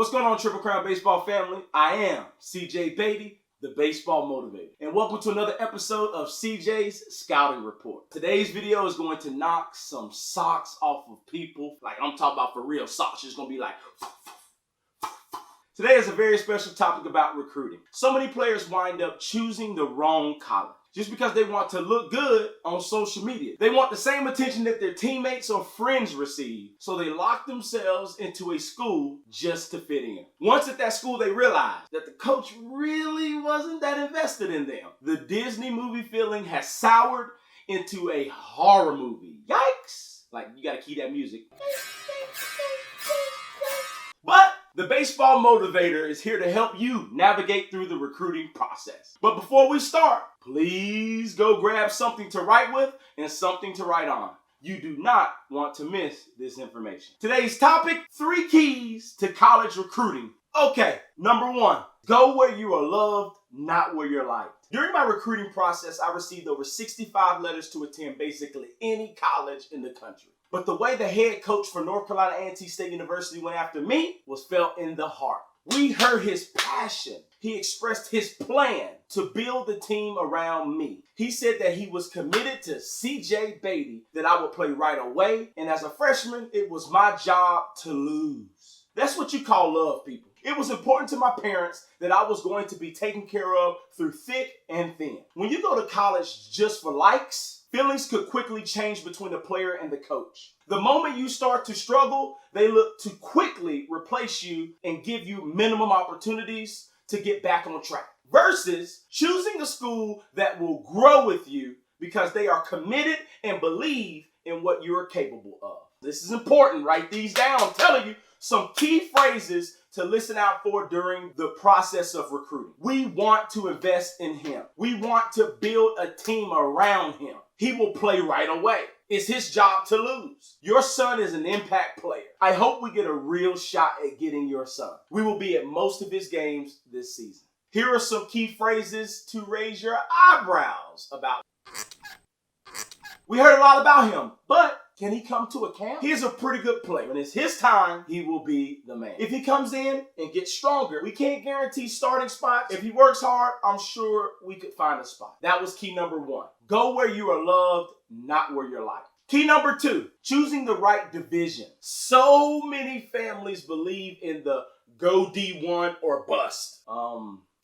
What's going on, Triple Crown Baseball family? I am CJ Beatty, the Baseball Motivator, and welcome to another episode of CJ's Scouting Report. Today's video is going to knock some socks off of people. Like, I'm talking about for real socks. It's going to be like... Today is a very special topic about recruiting. So many players wind up choosing the wrong college just because they want to look good on social media. They want the same attention that their teammates or friends receive, so they lock themselves into a school just to fit in. Once at that school, they realize that the coach really wasn't that invested in them. The Disney movie feeling has soured into a horror movie. Yikes! Like, you gotta keep that music. But the Baseball Motivator is here to help you navigate through the recruiting process. But before we start, please go grab something to write with and something to write on. You do not want to miss this information. Today's topic, 3 keys to college recruiting. Okay, number 1, go where you are loved, not where you're liked. During my recruiting process, I received over 65 letters to attend basically any college in the country. But the way the head coach for North Carolina A&T State University went after me was felt in the heart. We heard his passion. He expressed his plan to build the team around me. He said that he was committed to CJ Beatty, that I would play right away, and as a freshman, it was my job to lose. That's what you call love, people. It was important to my parents that I was going to be taken care of through thick and thin. When you go to college just for likes, feelings could quickly change between the player and the coach. The moment you start to struggle, they look to quickly replace you and give you minimum opportunities to get back on track. Versus choosing a school that will grow with you because they are committed and believe in what you're capable of. This is important. Write these down. I'm telling you some key phrases to listen out for during the process of recruiting. We want to invest in him. We want to build a team around him. He will play right away. It's his job to lose. Your son is an impact player. I hope we get a real shot at getting your son. We will be at most of his games this season. Here are some key phrases to raise your eyebrows about. We heard a lot about him, but can he come to a camp? He's a pretty good player. When it's his time, he will be the man. If he comes in and gets stronger, we can't guarantee starting spots. If he works hard, I'm sure we could find a spot. That was key number 1. Go where you are loved, not where you're liked. Key number 2, choosing the right division. So many families believe in the go D1 or bust.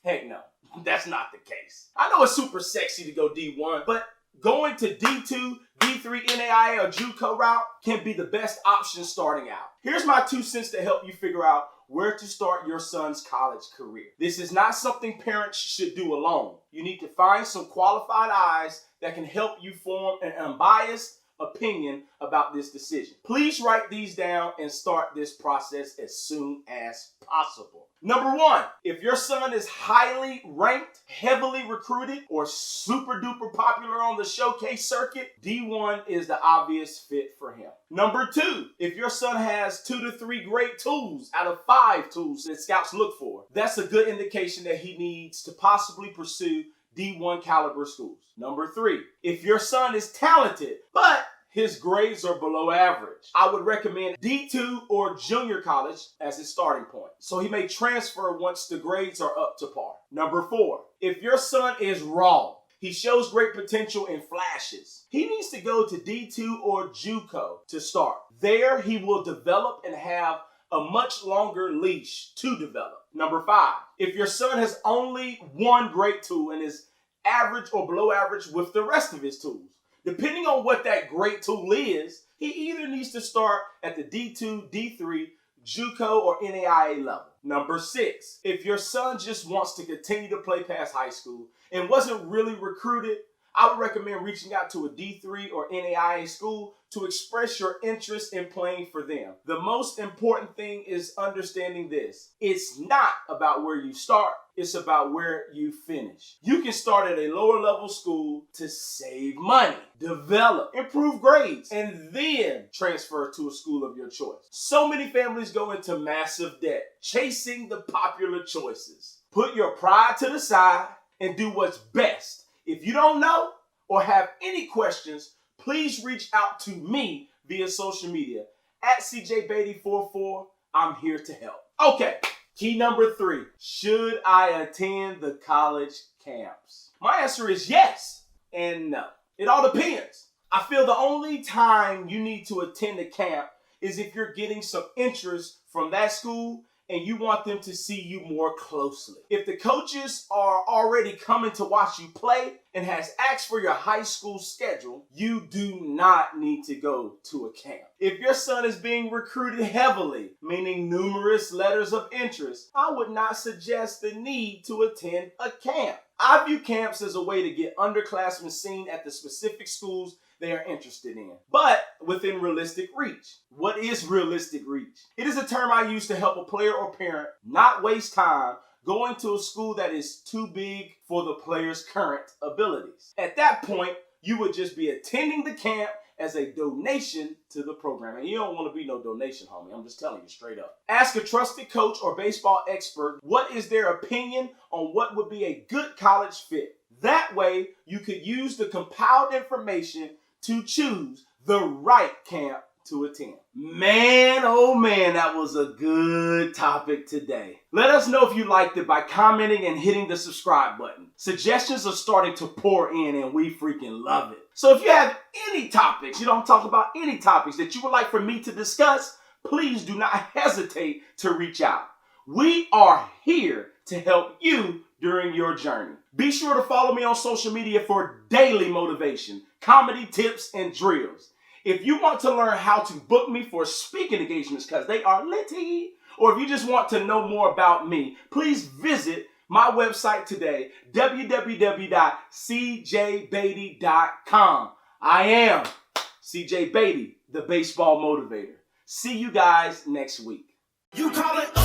Heck no, that's not the case. I know it's super sexy to go D1, but going to D2, D3, NAIA, or JUCO route can be the best option starting out. Here's my 2 cents to help you figure out where to start your son's college career. This is not something parents should do alone. You need to find some qualified eyes that can help you form an unbiased opinion about this decision. Please write these down and start this process as soon as possible. Number 1, if your son is highly ranked, heavily recruited, or super duper popular on the showcase circuit, D1 is the obvious fit for him. Number 2, if your son has 2 to 3 great tools out of 5 tools that scouts look for, that's a good indication that he needs to possibly pursue D1 caliber schools. Number 3, if your son is talented, but his grades are below average, I would recommend D2 or junior college as his starting point, so he may transfer once the grades are up to par. Number 4, if your son is raw, he shows great potential in flashes, he needs to go to D2 or JUCO to start. There he will develop and have a much longer leash to develop. Number 5, if your son has only 1 great tool and is average or below average with the rest of his tools, depending on what that great tool is, he either needs to start at the D2, D3, JUCO, or NAIA level. Number 6, if your son just wants to continue to play past high school and wasn't really recruited, I would recommend reaching out to a D3 or NAIA school to express your interest in playing for them. The most important thing is understanding this. It's not about where you start, it's about where you finish. You can start at a lower level school to save money, develop, improve grades, and then transfer to a school of your choice. So many families go into massive debt, chasing the popular choices. Put your pride to the side and do what's best. If you don't know or have any questions, please reach out to me via social media at CJBeatty44. I'm here to help. Okay, key number 3. Should I attend the college camps? My answer is yes and no. It all depends. I feel the only time you need to attend a camp is if you're getting some interest from that school and you want them to see you more closely. If the coaches are already coming to watch you play and has asked for your high school schedule, you do not need to go to a camp. If your son is being recruited heavily, meaning numerous letters of interest, I would not suggest the need to attend a camp. I view camps as a way to get underclassmen seen at the specific schools they are interested in, but within realistic reach. What is realistic reach? It is a term I use to help a player or parent not waste time going to a school that is too big for the player's current abilities. At that point, you would just be attending the camp as a donation to the program. And you don't want to be no donation, homie. I'm just telling you straight up. Ask a trusted coach or baseball expert what is their opinion on what would be a good college fit. That way, you could use the compiled information to choose the right camp to attend. Man, oh man, that was a good topic today. Let us know if you liked it by commenting and hitting the subscribe button. Suggestions are starting to pour in and we freaking love it. So if you have any topics, I'm talking about any topics that you would like for me to discuss, please do not hesitate to reach out. We are here to help you during your journey. Be sure to follow me on social media for daily motivation, comedy tips, and drills. If you want to learn how to book me for speaking engagements because they are litty, or if you just want to know more about me, please visit my website today, www.cjbeatty.com. I am CJ Beatty, the Baseball Motivator. See you guys next week. You call it